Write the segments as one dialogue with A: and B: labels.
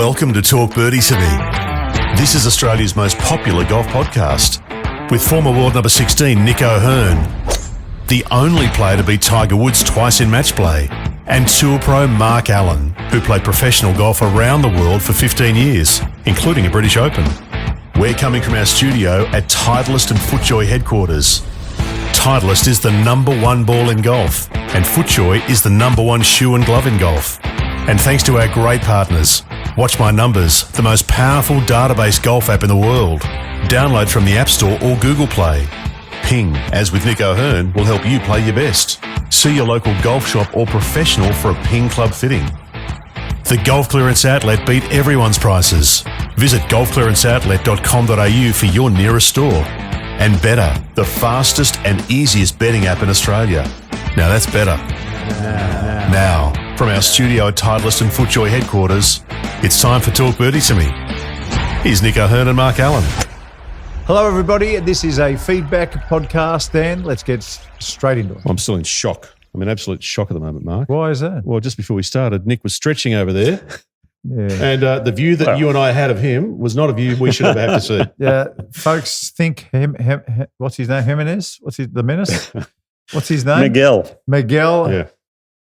A: Welcome to Talk Birdie to Me. This is Australia's most popular golf podcast with former world number 16 Nick O'Hearn, the only player to beat Tiger Woods twice in match play, and tour pro Mark Allen, who played professional golf around the world for 15 years, including a British Open. We're coming from our studio at Titleist and FootJoy headquarters. Titleist is the number one ball in golf, and FootJoy is the number one shoe and glove in golf. And thanks to our great partners, Watch My Numbers, the most powerful database golf app in the world. Download from the App Store or Google Play. Ping, as with Nick O'Hearn, will help you play your best. See your local golf shop or professional for a Ping club fitting. The Golf Clearance Outlet beat everyone's prices. Visit golfclearanceoutlet.com.au for your nearest store. And Better, the fastest and easiest betting app in Australia. Now that's better. Now, from our studio at Titleist and FootJoy headquarters, it's time for Talk Birdie to Me. Here's Nick O'Hearn and Mark Allen.
B: Hello, everybody. This is a feedback podcast, and let's get straight into it.
C: I'm still in shock. I'm in absolute shock at the moment, Mark.
B: Why is that?
C: Well, just before we started, Nick was stretching over there.
B: Yeah.
C: And the view that you and I had of him was not a view we should ever have to see.
B: Yeah, folks think what's his name? Jimenez? The menace? What's his name?
D: Miguel.
C: Yeah.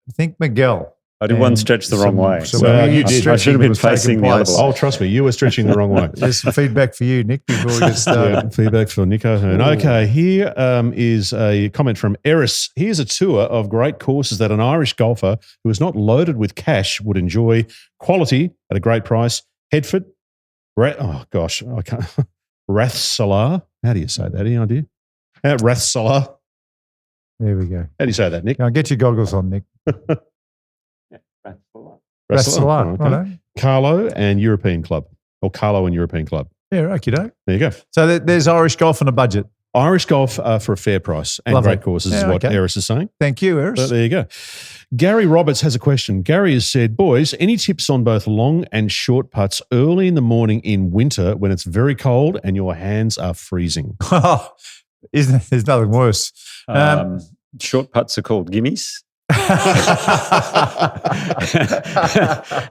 B: I think Miguel.
D: I did one stretch the wrong way.
B: So
C: you did.
D: I should have been facing the other way.
C: Oh, trust me, you were stretching the wrong way.
B: There's some feedback for you, Nick, before we get started.
C: Feedback for Nick O'Hearn. Okay, here is a comment from Eris. Here's a tour of great courses that an Irish golfer who is not loaded with cash would enjoy. Quality at a great price. Headford. I can't. Rathsalar. How do you say that? Any idea? Rathsalar.
B: There we go.
C: How do you say that, Nick?
B: Now get your goggles on, Nick. Rathsalar.
C: Okay.
B: Right.
C: Carlo and European Club. Or Carlo and European Club.
B: Yeah, okie-doke.
C: There you go.
B: So there's Irish golf on a budget.
C: Irish golf for a fair price and
B: Lovely.
C: great courses is what Eris is saying.
B: Thank you, Eris.
C: But there you go. Gary Roberts has a question. Gary has said, boys, any tips on both long and short putts early in the morning in winter when it's very cold and your hands are freezing?
B: There's nothing worse.
D: Short putts are called gimmies.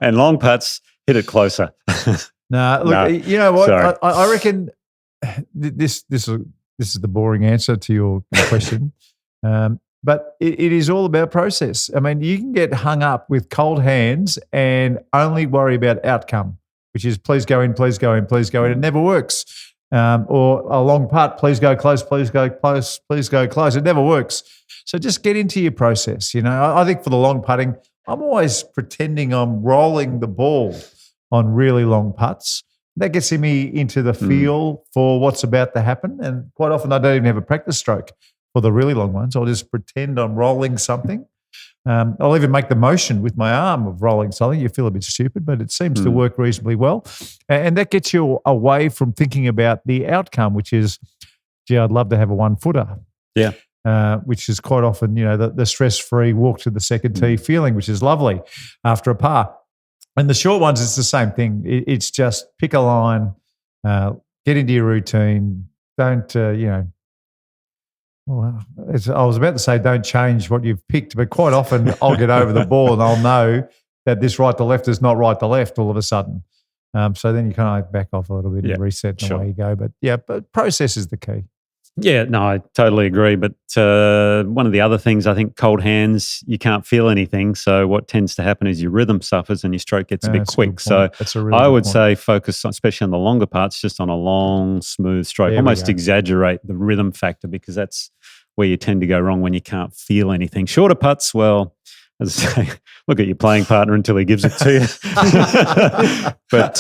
D: And long putts, hit it closer.
B: Look, you know what?
D: Sorry.
B: I reckon this is the boring answer to your question. But it is all about process. I mean, you can get hung up with cold hands and only worry about outcome, which is please go in, please go in, please go in. It never works. Or a long putt, please go close, please go close, please go close. It never works. So just get into your process. You know, I think for the long putting, I'm always pretending I'm rolling the ball on really long putts. That gets me into the feel for what's about to happen. And quite often I don't even have a practice stroke for the really long ones. I'll just pretend I'm rolling something. I'll even make the motion with my arm of rolling something. You feel a bit stupid, but it seems to work reasonably well. And that gets you away from thinking about the outcome, which is, gee, I'd love to have a one-footer.
D: Yeah.
B: Which is quite often, you know, the stress-free walk to the second tee feeling, which is lovely after a par. And the short ones, it's the same thing. It's just pick a line, get into your routine. Don't, I was about to say don't change what you've picked, but quite often I'll get over the ball and I'll know that this right to left is not right to left all of a sudden. So then you kind of back off a little bit and reset and away you go. But process is the key.
D: Yeah, no, I totally agree. But one of the other things, I think cold hands, you can't feel anything. So what tends to happen is your rhythm suffers and your stroke gets a bit quick. So I would say focus, especially on the longer parts, just on a long, smooth stroke. Almost exaggerate the rhythm factor because that's where you tend to go wrong when you can't feel anything. Shorter putts, well, as I say, look at your playing partner until he gives it to you. But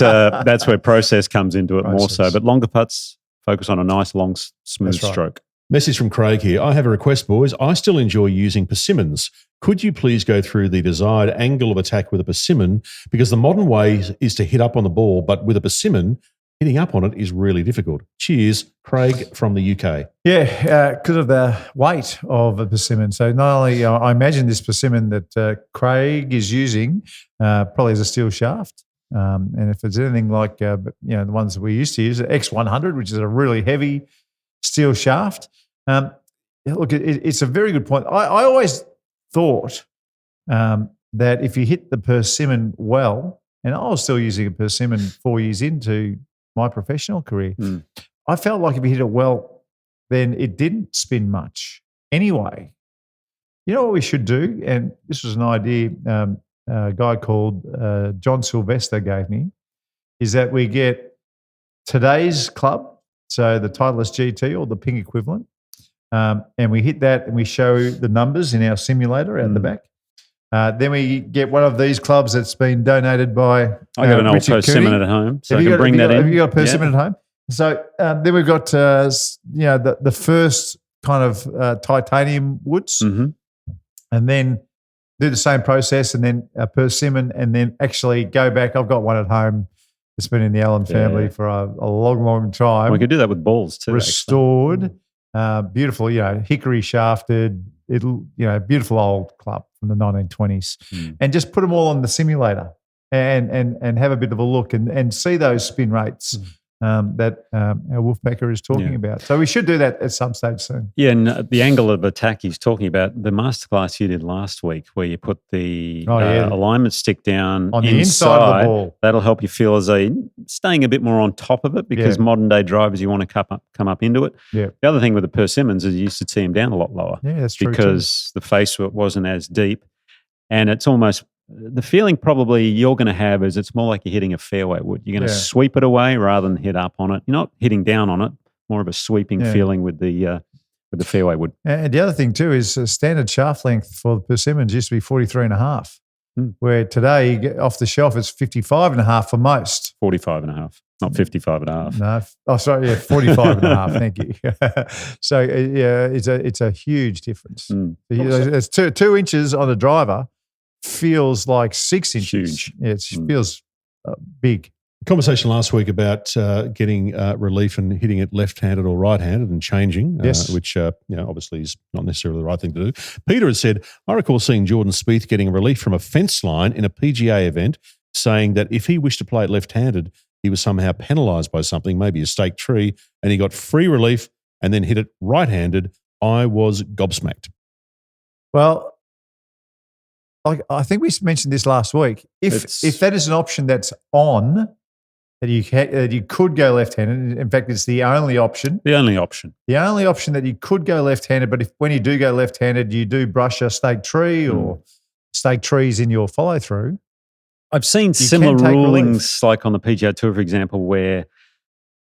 D: that's where process comes into it more so. But longer putts, focus on a nice, long, smooth stroke.
C: Message from Craig here. I have a request, boys. I still enjoy using persimmons. Could you please go through the desired angle of attack with a persimmon? Because the modern way is to hit up on the ball, but with a persimmon, hitting up on it is really difficult. Cheers, Craig from the UK.
B: Yeah, because of the weight of a persimmon. So not only, I imagine this persimmon that Craig is using probably has a steel shaft. And if it's anything like, the ones that we used to use, X100, which is a really heavy steel shaft. Look, it's a very good point. I always thought that if you hit the persimmon well, and I was still using a persimmon 4 years into my professional career. I felt like if you hit it well, then it didn't spin much anyway. You know what we should do? And this was an idea a guy called John Sylvester gave me, is that we get today's club, so the Titleist GT or the PING equivalent, and we hit that and we show the numbers in our simulator out the back. Then we get one of these clubs that's been donated by
D: I got an old
B: Richard
D: persimmon
B: Cooney.
D: at home, so I can bring that in.
B: Have you got a persimmon at home? So then we've got the first kind of titanium woods, and then do the same process, and then a persimmon, and then actually go back. I've got one at home. It's been in the Allen family for a long, long time.
D: We could do that with balls too.
B: Restored, beautiful, hickory shafted. Beautiful old club from the 1920s, and just put them all on the simulator and have a bit of a look and see those spin rates that our wolfpacker is talking about. So we should do that at some stage soon.
D: Yeah, and the angle of attack he's talking about, the masterclass you did last week where you put the alignment stick down
B: on the inside of the ball.
D: That'll help you feel as staying a bit more on top of it, because modern day drivers, you want to come up into it.
B: Yeah.
D: The other thing with the persimmons is you used to tee them down a lot lower.
B: Yeah, that's true.
D: Because the face wasn't as deep, and it's almost the feeling probably you're going to have is it's more like you're hitting a fairway wood. You're going to sweep it away rather than hit up on it. You're not hitting down on it, more of a sweeping feeling with the fairway wood. And
B: the other thing too is standard shaft length for the persimmons used to be 43.5, where today you get off the shelf it's 55.5 for most.
D: 45.5, not 55.5.
B: No, 45.5. Thank you. So it's a huge difference. It's 2 inches on a driver. Feels like 6 inches.
D: Huge.
B: It feels big.
C: Conversation last week about getting relief and hitting it left-handed or right-handed and changing, which obviously is not necessarily the right thing to do. Peter had said, I recall seeing Jordan Spieth getting relief from a fence line in a PGA event, saying that if he wished to play it left-handed, he was somehow penalised by something, maybe a stake tree, and he got free relief and then hit it right-handed. I was gobsmacked.
B: Well, I think we mentioned this last week. If that is an option that's on, that you could go left-handed. In fact, it's the only option.
D: The only option.
B: The only option that you could go left-handed. But when you do go left-handed, you do brush a stake tree or stake trees in your follow-through.
D: I've seen similar rulings, like on the PGA Tour, for example, where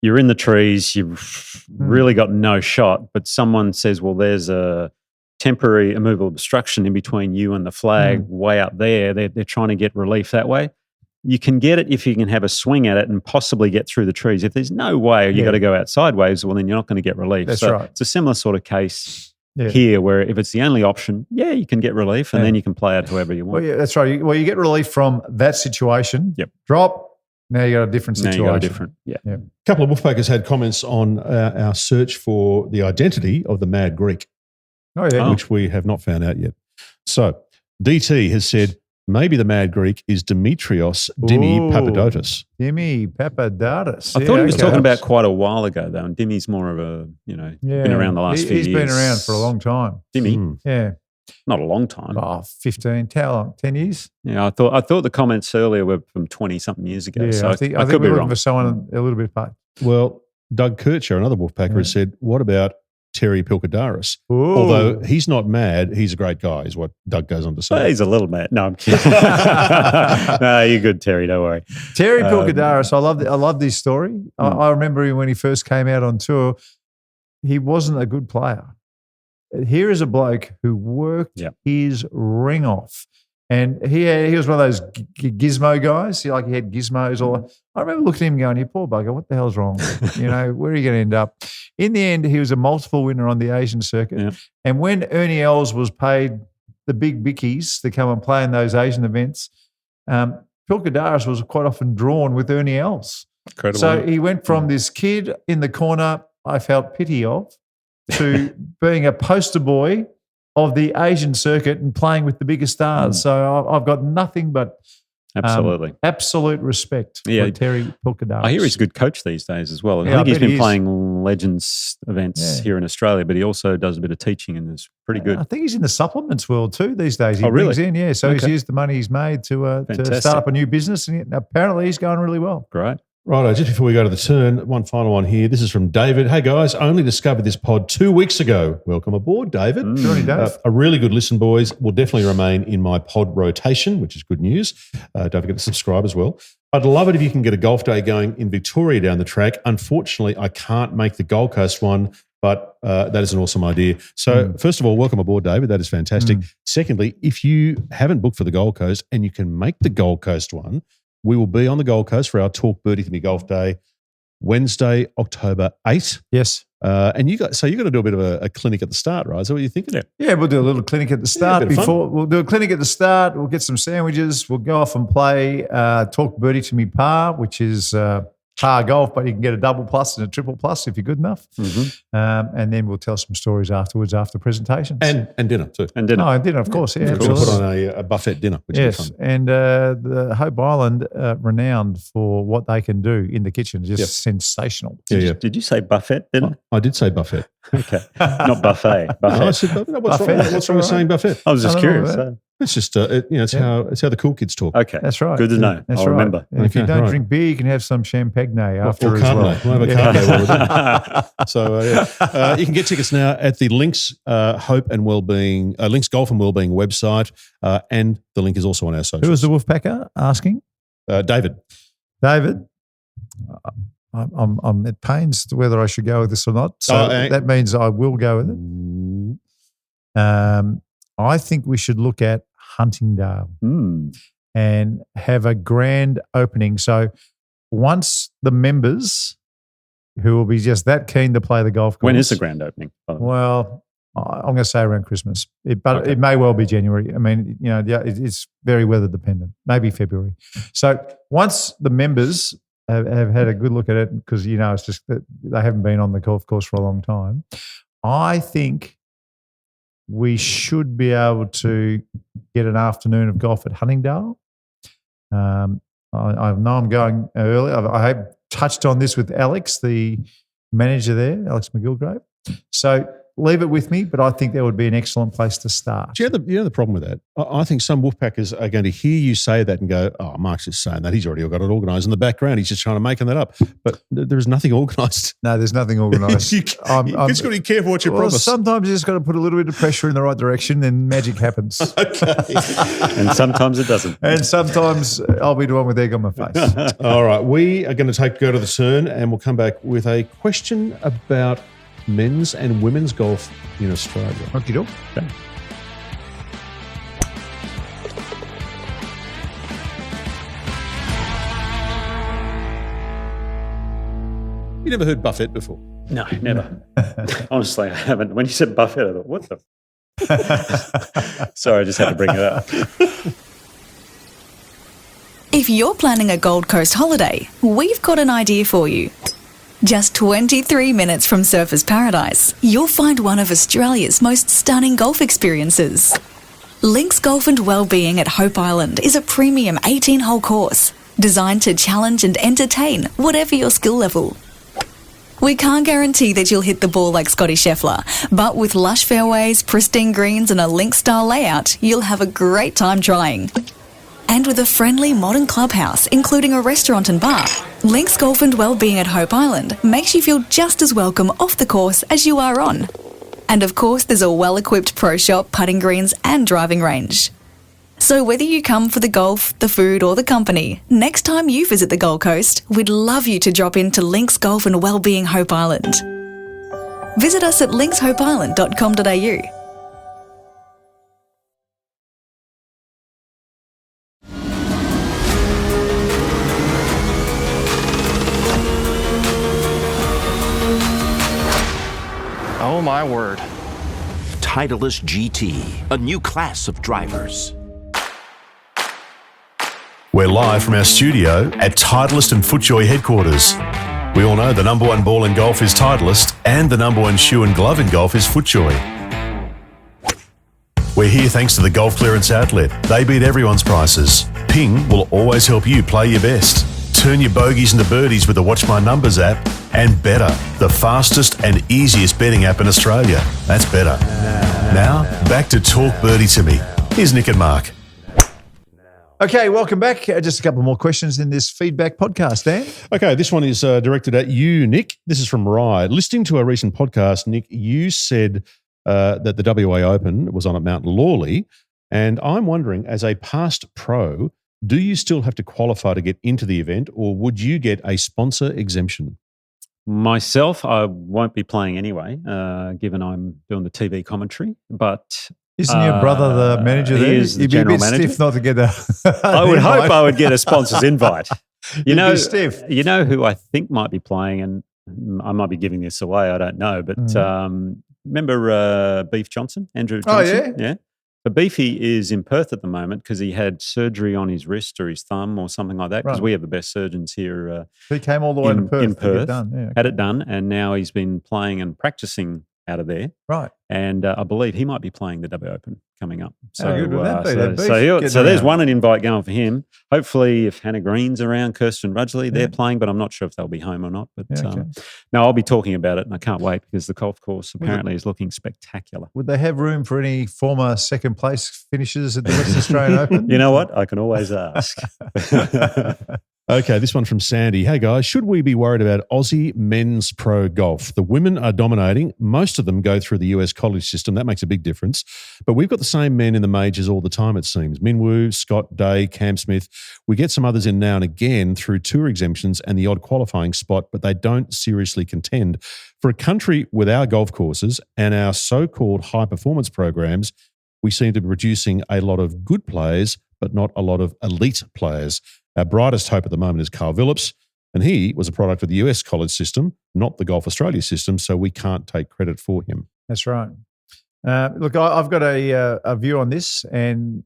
D: you're in the trees, you've really got no shot, but someone says, well, there's a temporary immovable obstruction in between you and the flag way up there. They're trying to get relief that way. You can get it if you can have a swing at it and possibly get through the trees. If there's no way, you got to go out sideways, well, then you're not going to get relief.
B: That's right.
D: It's a similar sort of case here where if it's the only option, you can get relief and then you can play it however you want.
B: Well, that's right. Well, you get relief from that situation.
D: Yep.
B: Drop. Now you got a different situation.
D: Now you got a different,
C: A couple of wolfpackers had comments on our search for the identity of the Mad Greek. Which we have not found out yet. So DT has said maybe the Mad Greek is Dimitrios Dimi Papadopoulos.
B: Dimi Papadopoulos.
D: I thought he was talking about quite a while ago, though, and Dimi's more of a, been around the last few years.
B: He's been around for a long time.
D: Dimi?
B: Yeah.
D: Not a long time.
B: 15, how long? 10 years?
D: Yeah, I thought the comments earlier were from 20-something years ago.
B: Yeah,
D: so
B: I think
D: could be
B: we're
D: wrong.
B: looking for someone a little bit apart.
C: Well, Doug Kircher, another wolfpacker, has said, what about Terry Pilkadaris? Although he's not mad, he's a great guy, is what Doug goes on to say.
D: Well, he's a little mad. No, I'm kidding. No, you're good, Terry. Don't worry.
B: Terry Pilkadaris, I love this story. I remember him when he first came out on tour. He wasn't a good player. Here is a bloke who worked his ring off. And he was one of those gizmo guys. He had gizmos all. I remember looking at him going, "You poor bugger, what the hell's wrong? Where are you going to end up?" In the end, he was a multiple winner on the Asian circuit. Yeah. And when Ernie Els was paid the big bickies to come and play in those Asian events, Pilkadaris was quite often drawn with Ernie Els.
D: Incredible.
B: So he went from this kid in the corner I felt pity of to being a poster boy of the Asian circuit and playing with the biggest stars. So I've got nothing but
D: Absolutely.
B: Absolute respect for Terry Pulkadaris.
D: I hear he's a good coach these days as well. I think he's been playing Legends events here in Australia, but he also does a bit of teaching and is pretty good.
B: I think he's in the supplements world too these days. He
D: really?
B: brings in, so he's used the money he's made to start up a new business, and apparently he's going really well.
D: Great.
C: Righto, just before we go to the turn, one final one here. This is from David. Hey, guys, only discovered this pod 2 weeks ago. Welcome aboard, David.
B: Johnny Dave.
C: A really good listen, boys. Will definitely remain in my pod rotation, which is good news. Don't forget to subscribe as well. I'd love it if you can get a golf day going in Victoria down the track. Unfortunately, I can't make the Gold Coast one, but that is an awesome idea. So first of all, welcome aboard, David. That is fantastic. Secondly, if you haven't booked for the Gold Coast and you can make the Gold Coast one, we will be on the Gold Coast for our Talk Birdie to Me Golf Day, Wednesday, October 8th.
B: Yes.
C: And you're going to do a bit of a clinic at the start, right? Is that what you're thinking?
B: Yeah, we'll do a little clinic at the start. We'll do a clinic at the start. We'll get some sandwiches. We'll go off and play Talk Birdie to Me Par, which is par golf, but you can get a double plus and a triple plus if you're good enough. And then we'll tell some stories afterwards after presentations.
C: And dinner too.
B: And dinner, of course. Yeah, absolutely.
C: We'll put on a buffet dinner, which is fun.
B: And the Hope Island, renowned for what they can do in the kitchen, just sensational.
D: Did you say buffet dinner?
C: I did say buffet.
D: Okay. Not buffet. Buffet.
C: No, I said buffet. What's wrong with saying buffet?
D: I was just curious.
C: It's just, it's how the cool kids talk.
D: Okay.
B: That's right.
D: Good to know. I'll remember.
B: And if you don't drink beer, you can have some champagne after as well.
C: We'll have a Cabernet. So, you can get tickets now at the Links Hope and Wellbeing, Links Golf and Wellbeing website, and the link is also on our socials.
B: Who was the wolfpacker asking?
C: David.
B: I'm at pains to whether I should go with this or not. So that means I will go with it. I think we should look at Huntingdale and have a grand opening. So once the members who will be just that keen to play the golf course.
D: When is the grand opening?
B: Well, I'm going to say around Christmas, but it may well be January. I mean, it's very weather dependent, maybe February. So once the members have had a good look at it, because, it's just that they haven't been on the golf course for a long time, I think we should be able to get an afternoon of golf at Huntingdale. I know I'm going early. I touched on this with Alex, the manager there, Alex McGilgrave. So leave it with me, but I think that would be an excellent place to start.
C: Do you know the problem with that? I think some wolfpackers are going to hear you say that and go, oh, Mark's just saying that. He's already got it organised in the background. He's just trying to make that up. But there's nothing organised.
B: No, there's nothing organised.
C: You just got to be careful what you promise.
B: Sometimes you just got to put a little bit of pressure in the right direction and magic happens.
C: Okay.
D: And sometimes it doesn't.
B: And sometimes I'll be the one with egg on my face.
C: All right. We are going to go to the turn and we'll come back with a question about men's and women's golf in Australia.
B: Okay.
C: You never heard buffet before?
D: No, never. Honestly, I haven't. When you said buffet, I thought, what the? Sorry, I just had to bring it up.
E: If you're planning a Gold Coast holiday, we've got an idea for you. Just 23 minutes from Surfers Paradise, you'll find one of Australia's most stunning golf experiences. Links Golf and Wellbeing at Hope Island is a premium 18-hole course designed to challenge and entertain whatever your skill level. We can't guarantee that you'll hit the ball like Scotty Scheffler, but with lush fairways, pristine greens and a Links-style layout, you'll have a great time trying. And with a friendly modern clubhouse, including a restaurant and bar, Links Golf and Wellbeing at Hope Island makes you feel just as welcome off the course as you are on. And of course, there's a well-equipped pro shop, putting greens and driving range. So whether you come for the golf, the food or the company, next time you visit the Gold Coast, we'd love you to drop into Links Golf and Wellbeing Hope Island. Visit us at linkshopeisland.com.au.
F: Oh my word.
G: Titleist GT, a new class of drivers.
A: We're live from our studio at Titleist and FootJoy headquarters. We all know the number one ball in golf is Titleist and the number one shoe and glove in golf is FootJoy. We're here thanks to the Golf Clearance Outlet. They beat everyone's prices. Ping will always help you play your best. Turn your bogeys into birdies with the Watch My Numbers app. And Better, the fastest and easiest betting app in Australia. That's better. Now, back to Talk Birdie to Me. Here's Nick and Mark.
B: Okay, welcome back. Just a couple more questions in this feedback podcast, Dan.
C: Okay, this one is directed at you, Nick. This is from Rye. Listening to a recent podcast, Nick, you said that the WA Open was on at Mount Lawley, and I'm wondering, as a past pro, do you still have to qualify to get into the event, or would you get a sponsor exemption?
D: Myself, I won't be playing anyway, given I'm doing the TV commentary. But
B: isn't your brother the manager there?
D: He is the general manager.
B: Stiff not to get a
D: I would hope I would get a sponsor's invite. You know,
B: stiff.
D: You know who I think might be playing, and I might be giving this away. I don't know, but remember Beef Johnson, Andrew Johnson?
B: Oh yeah.
D: But Beefy is in Perth at the moment because he had surgery on his wrist or his thumb or something like that, because we have the best surgeons here.
B: He came all the way to Perth.
D: In Perth,
B: done.
D: had it done, and now he's been playing and practicing out of there.
B: Right.
D: And I believe he might be playing the W Open coming up. So,
B: how good would that be?
D: So there's one invite going for him. Hopefully, if Hannah Green's around, Kirsten Rudgley, they're playing, but I'm not sure if they'll be home or not. But no, I'll be talking about it, and I can't wait because the golf course apparently is looking spectacular.
B: Would they have room for any former second place finishers at the Western Australian Open?
D: You know what? I can always ask.
C: Okay, this one from Sandy. Hey guys, should we be worried about Aussie men's pro golf? The women are dominating. Most of them go through the US college system. That makes a big difference. But we've got the same men in the majors all the time, it seems. Minwoo, Scott, Day, Cam Smith. We get some others in now and again through tour exemptions and the odd qualifying spot, but they don't seriously contend. For a country with our golf courses and our so-called high-performance programs, we seem to be producing a lot of good players, but not a lot of elite players. Our brightest hope at the moment is Carl Phillips, and he was a product of the US college system, not the Golf Australia system, so we can't take credit for him.
B: That's right. Look, I've got a view on this, and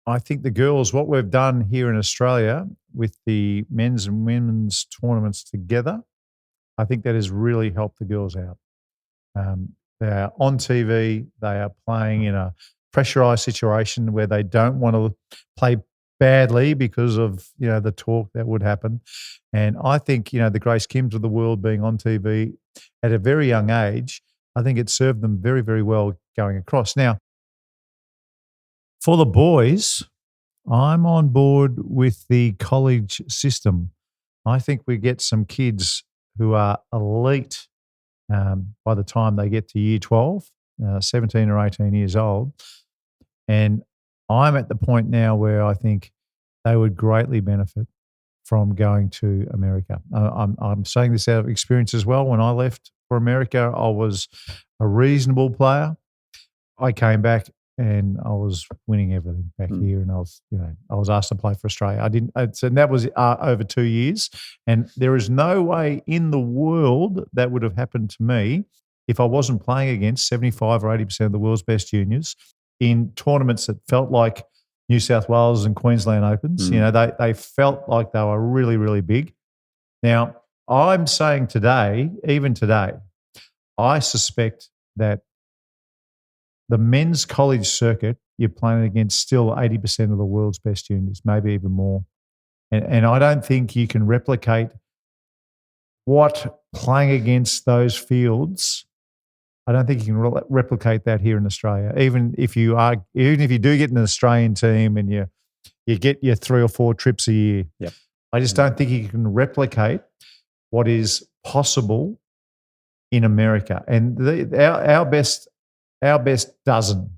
B: I think the girls, what we've done here in Australia with the men's and women's tournaments together, I think that has really helped the girls out. They are on TV, they are playing in a pressurized situation where they don't want to play badly because of, the talk that would happen. And I think, the Grace Kims of the world being on TV at a very young age, I think it served them very, very well going across. Now, for the boys, I'm on board with the college system. I think we get some kids who are elite by the time they get to year 12, 17 or 18 years old. And I'm at the point now where I think they would greatly benefit from going to America. I'm saying this out of experience as well. When I left for America, I was a reasonable player. I came back and I was winning everything back here, and I was asked to play for Australia. And that was over 2 years. And there is no way in the world that would have happened to me if I wasn't playing against 75 or 80% of the world's best juniors in tournaments that felt like New South Wales and Queensland Opens. They felt like they were really, really big. Now, I'm saying even today, I suspect that the men's college circuit, you're playing against still 80% of the world's best juniors, maybe even more. And I don't think you can replicate what playing against those fields. I don't think you can replicate that here in Australia. Even if you do get an Australian team and you get your 3 or 4 trips a year, I just don't think you can replicate what is possible in America. And our best dozen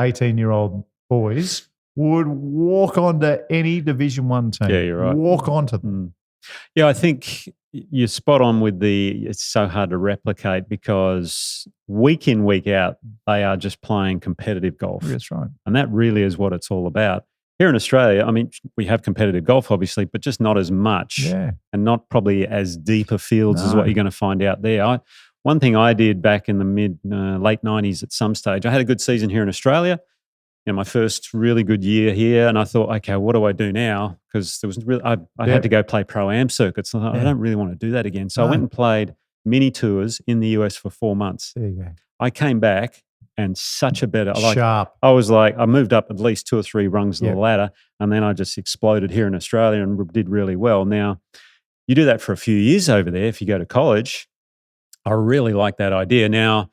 B: 18-year-old boys would walk onto any Division 1 team.
D: Yeah, you're right.
B: Walk onto them.
D: Yeah, I think you're spot on with it's so hard to replicate because week in, week out, they are just playing competitive golf.
B: That's right.
D: And that really is what it's all about. Here in Australia, I mean, we have competitive golf, obviously, but just not as much and not probably as deep a fields as what you're going to find out there. One thing I did back in the late 90s at some stage, I had a good season here in Australia. My first really good year here, and I thought, okay, what do I do now? Because there was I had to go play Pro-Am circuits. And I thought, I don't really want to do that again. So I went and played mini tours in the US for 4 months.
B: There you go.
D: I came back and such a better
B: sharp.
D: I was like, I moved up at least 2 or 3 rungs of the ladder, and then I just exploded here in Australia and did really well. Now, you do that for a few years over there if you go to college. I really like that idea. Now,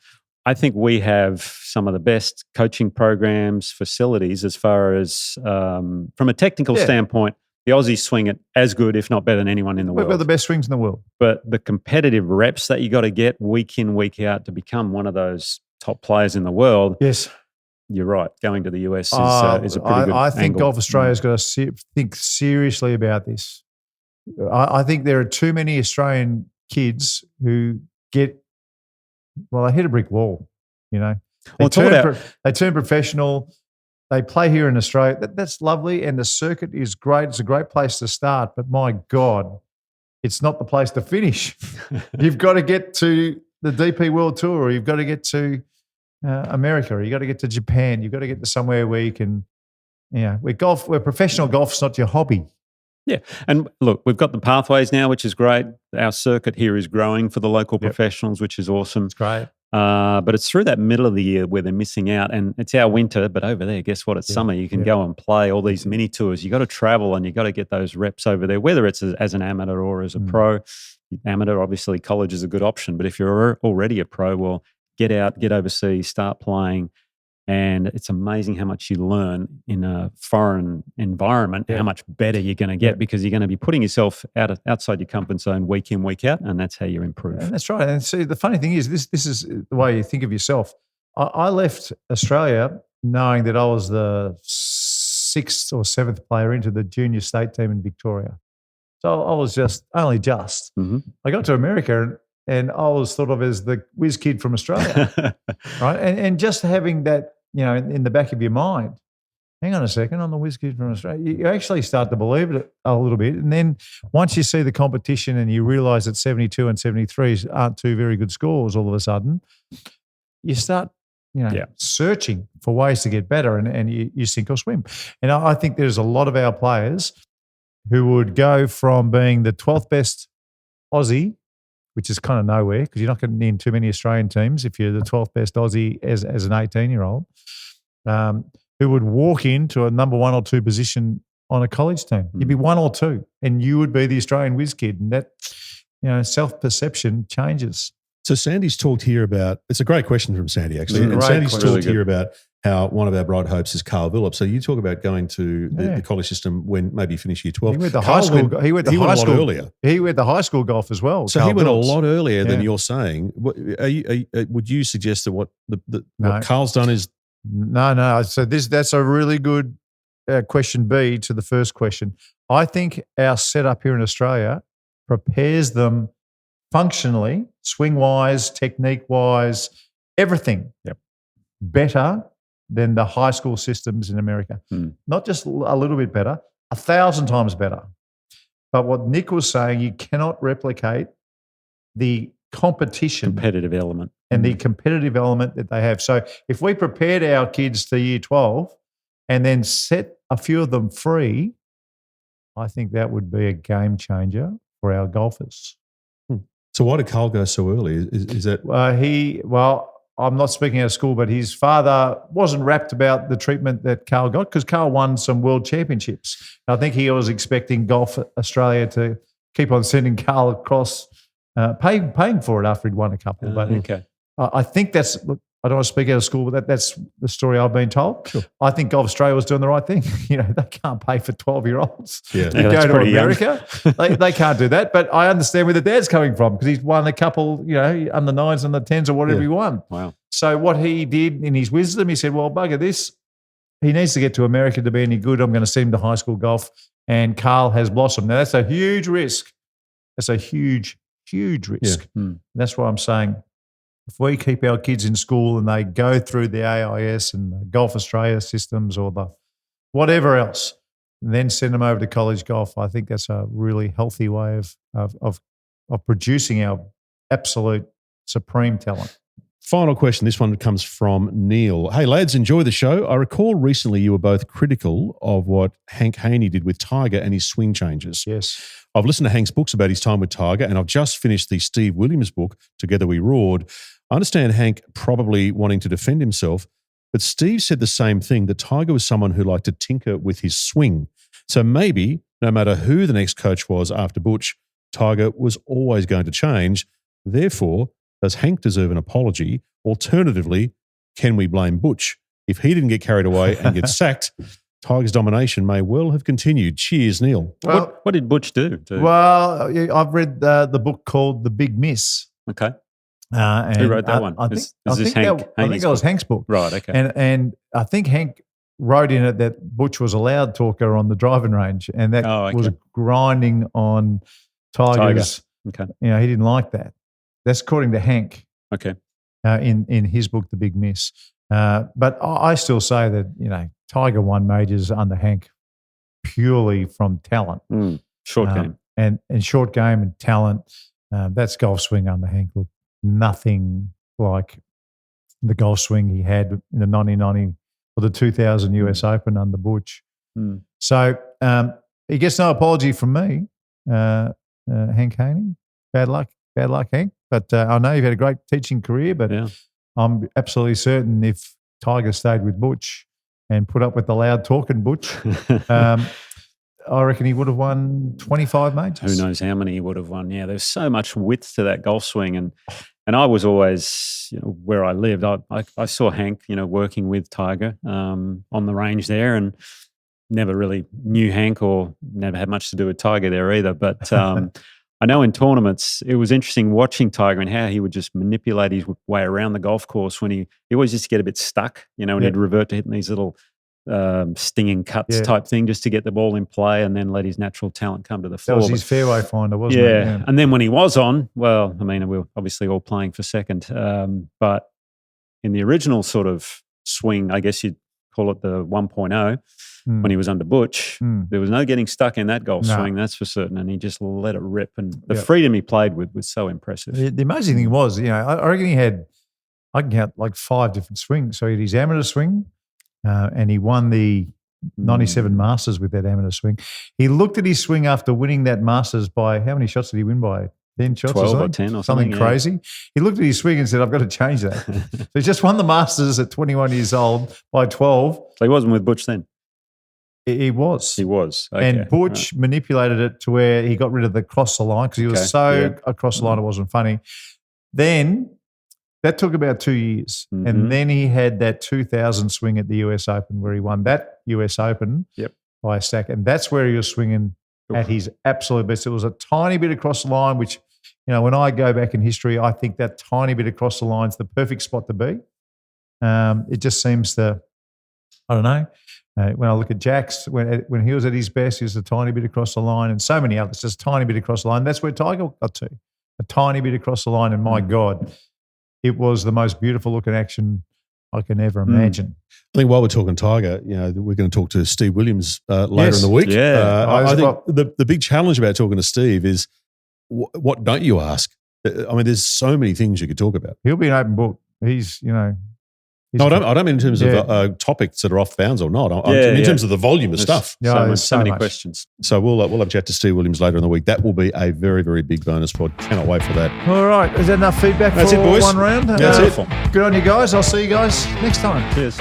D: I think we have some of the best coaching programs, facilities, as far as from a technical standpoint. The Aussies swing it as good, if not better, than anyone in the world.
B: We've got the best swings in the world.
D: But the competitive reps that you got to get week in, week out to become one of those top players in the world.
B: Yes.
D: You're right. Going to the US is a pretty good
B: I think
D: angle.
B: Golf Australia's got to think seriously about this. I think there are too many Australian kids who they hit a brick wall, They turn professional. They play here in Australia. That's lovely, and the circuit is great. It's a great place to start, but my God, it's not the place to finish. You've got to get to the DP World Tour, or you've got to get to America, or you've got to get to Japan. You've got to get to somewhere where you can, where professional golf's not your hobby.
D: Yeah. And look, we've got the pathways now, which is great. Our circuit here is growing for the local professionals, which is awesome.
B: It's great.
D: But it's through that middle of the year where they're missing out. And it's our winter, but over there, guess what? It's summer. You can go and play all these mini tours. You got to travel and you got to get those reps over there, whether it's as an amateur or as a pro. Amateur, obviously, college is a good option. But if you're already a pro, well, get out, get overseas, start playing. And it's amazing how much you learn in a foreign environment, how much better you're going to get because you're going to be putting yourself outside your comfort zone week in, week out, and that's how you improve.
B: And that's right. And see, the funny thing is, this is the way you think of yourself. I left Australia knowing that I was the 6th or 7th player into the junior state team in Victoria. So I was only just.
D: Mm-hmm.
B: I got to America and I was thought of as the whiz kid from Australia, right? And just having that, in the back of your mind, hang on a second, I'm the whiz kid from Australia. You actually start to believe it a little bit. And then once you see the competition and you realise that 72 and 73 aren't 2 very good scores all of a sudden, you start, searching for ways to get better and you sink or swim. And I think there's a lot of our players who would go from being the 12th best Aussie, which is kind of nowhere because you're not getting in too many Australian teams if you're the 12th best Aussie as an 18-year-old, who would walk into a number 1 or 2 position on a college team. You'd be 1 or 2 and you would be the Australian whiz kid. And that, self-perception changes.
C: So Sandy's talked here about, it's a great question from Sandy actually, and Sandy's talked here about how one of our bright hopes is Carl Villip. So you talk about going to the college system when maybe you finish year 12.
B: He went to high school. He went a lot
C: earlier.
B: He went to high school golf as well.
C: So
B: Carl
C: he went
B: Billups.
C: a lot earlier than you're saying. Would you suggest that what Carl's done is?
B: No. So that's a really good question B to the first question. I think our setup here in Australia prepares them functionally, swing-wise, technique-wise, everything better than the high school systems in America. Not just a little bit better, 1,000 times better. But what Nick was saying, you cannot replicate the competitive
D: element
B: and the competitive element that they have. So if we prepared our kids to year 12 and then set a few of them free, I think that would be a game changer for our golfers.
C: So why did Carl go so early? Is that
B: I'm not speaking out of school, but his father wasn't rapt about the treatment that Carl got because Carl won some world championships. I think he was expecting Golf Australia to keep on sending Carl across, paying for it after he'd won a couple. But I think that's, look, I don't want to speak out of school, but that's the story I've been told. Sure. I think Golf Australia was doing the right thing. They can't pay for 12-year-olds to go to America. they can't do that. But I understand where the dad's coming from because he's won a couple, under 9s and the 10s or whatever he won.
D: Wow.
B: So what he did in his wisdom, he said, well, bugger this. He needs to get to America to be any good. I'm going to send him to high school golf. And Carl has blossomed. Now, that's a huge risk. That's a huge, huge risk.
C: Yeah.
B: That's why I'm saying, if we keep our kids in school and they go through the AIS and the Golf Australia systems or the whatever else, and then send them over to college golf, I think that's a really healthy way of producing our absolute supreme talent.
C: Final question. This one comes from Neil. Hey, lads, enjoy the show. I recall recently you were both critical of what Hank Haney did with Tiger and his swing changes.
B: Yes.
C: I've listened to Hank's books about his time with Tiger, and I've just finished the Steve Williams book, Together We Roared. I understand Hank probably wanting to defend himself, but Steve said the same thing, that Tiger was someone who liked to tinker with his swing. So maybe no matter who the next coach was after Butch, Tiger was always going to change. Therefore, does Hank deserve an apology? Alternatively, can we blame Butch? If he didn't get carried away and get sacked, Tiger's domination may well have continued. Cheers, Neil.
D: Well, what did Butch do?
B: Well, I've read the book called The Big Miss.
D: Okay.
B: And
D: who wrote that one?
B: I think it was Hank's book.
D: Right, okay.
B: And I think Hank wrote in it that Butch was a loud talker on the driving range, and that was grinding on Tiger's.
D: Okay.
B: He didn't like that. That's according to Hank.
D: Okay.
B: In his book, The Big Miss. But I still say that, Tiger won majors under Hank purely from talent.
D: Short game.
B: And short game and talent. That's golf swing under Hank. Look, nothing like the golf swing he had in the 1990 or the 2000 US Open under Butch. So he gets no apology from me, Hank Haney. Bad luck, Hank. But I know you've had a great teaching career, but I'm absolutely certain if Tiger stayed with Butch and put up with the loud talking Butch, I reckon he would have won 25 majors.
D: Who knows how many he would have won? Yeah, there's so much width to that golf swing, and I was always, where I lived, I saw Hank, working with Tiger on the range there, and never really knew Hank or never had much to do with Tiger there either. But I know in tournaments, it was interesting watching Tiger and how he would just manipulate his way around the golf course when he always used to get a bit stuck, and he'd revert to hitting these little stinging cuts type thing just to get the ball in play and then let his natural talent come to the fore.
B: That was his fairway finder, wasn't it?
D: Yeah. And then when he was on, well, I mean, we were obviously all playing for second. But in the original sort of swing, I guess you'd call it the 1.0, when he was under Butch, there was no getting stuck in that golf swing, that's for certain. And he just let it rip. And the freedom he played with was so impressive.
B: The amazing thing was, I reckon I can count like 5 different swings. So he had his amateur swing, and he won the 97 Masters with that amateur swing. He looked at his swing after winning that Masters by, how many shots did he win by? 10 shots
D: 12 or 10 or something
B: crazy. He looked at his swing and said, I've got to change that. So he just won the Masters at 21 years old by 12.
D: So he wasn't with Butch then?
B: He was.
D: He was. Okay.
B: And Butch manipulated it to where he got rid of the cross the line because he was across the line it wasn't funny. Then that took about 2 years. And then he had that 2000 swing at the US Open where he won that US Open by a stack. And that's where he was swinging at his absolute best. It was a tiny bit across the line, which, when I go back in history, I think that tiny bit across the line is the perfect spot to be. It just seems to, I don't know. When I look at Jack's, when he was at his best, he was a tiny bit across the line, and so many others, just a tiny bit across the line. That's where Tiger got to, a tiny bit across the line. And my God, it was the most beautiful looking action I can ever imagine.
C: I think while we're talking Tiger, we're going to talk to Steve Williams later in the week.
D: Yeah,
C: I think the big challenge about talking to Steve is what don't you ask? I mean, there's so many things you could talk about.
B: He'll be an open book. He's
C: No, I don't mean in terms of topics that are off bounds or not. I mean in terms of the volume of stuff.
D: So many questions.
C: So we'll have a chat to Steve Williams later in the week. That will be a very, very big bonus pod. Cannot wait for that.
B: All right. Is that enough feedback
C: That's
B: for
C: it, boys.
B: one round?
C: That's it.
B: Good on you guys. I'll see you guys next time.
D: Cheers.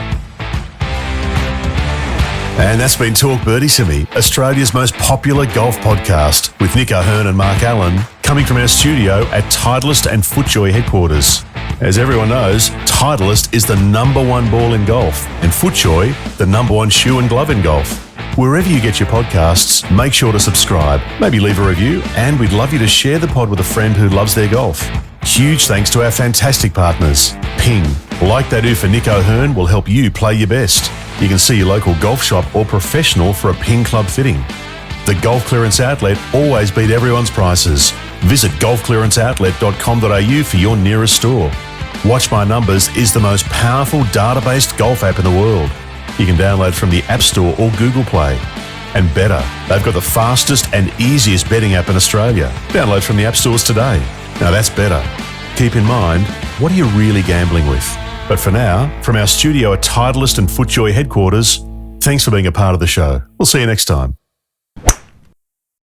A: And that's been Talk Birdie to Me, Australia's most popular golf podcast with Nick O'Hearn and Mark Allen, coming from our studio at Titleist and FootJoy headquarters. As everyone knows, Titleist is the #1 ball in golf and FootJoy the #1 shoe and glove in golf. Wherever you get your podcasts, make sure to subscribe, maybe leave a review, and we'd love you to share the pod with a friend who loves their golf. Huge thanks to our fantastic partners. Ping, like they do for Nick O'Hearn, will help you play your best. You can see your local golf shop or professional for a Ping club fitting. The Golf Clearance Outlet always beat everyone's prices. Visit golfclearanceoutlet.com.au for your nearest store. Watch My Numbers is the most powerful data-based golf app in the world. You can download from the App Store or Google Play. And better, they've got the fastest and easiest betting app in Australia. Download from the App Stores today. Now that's better. Keep in mind, what are you really gambling with? But for now, from our studio at Titleist and FootJoy headquarters, thanks for being a part of the show. We'll see you next time.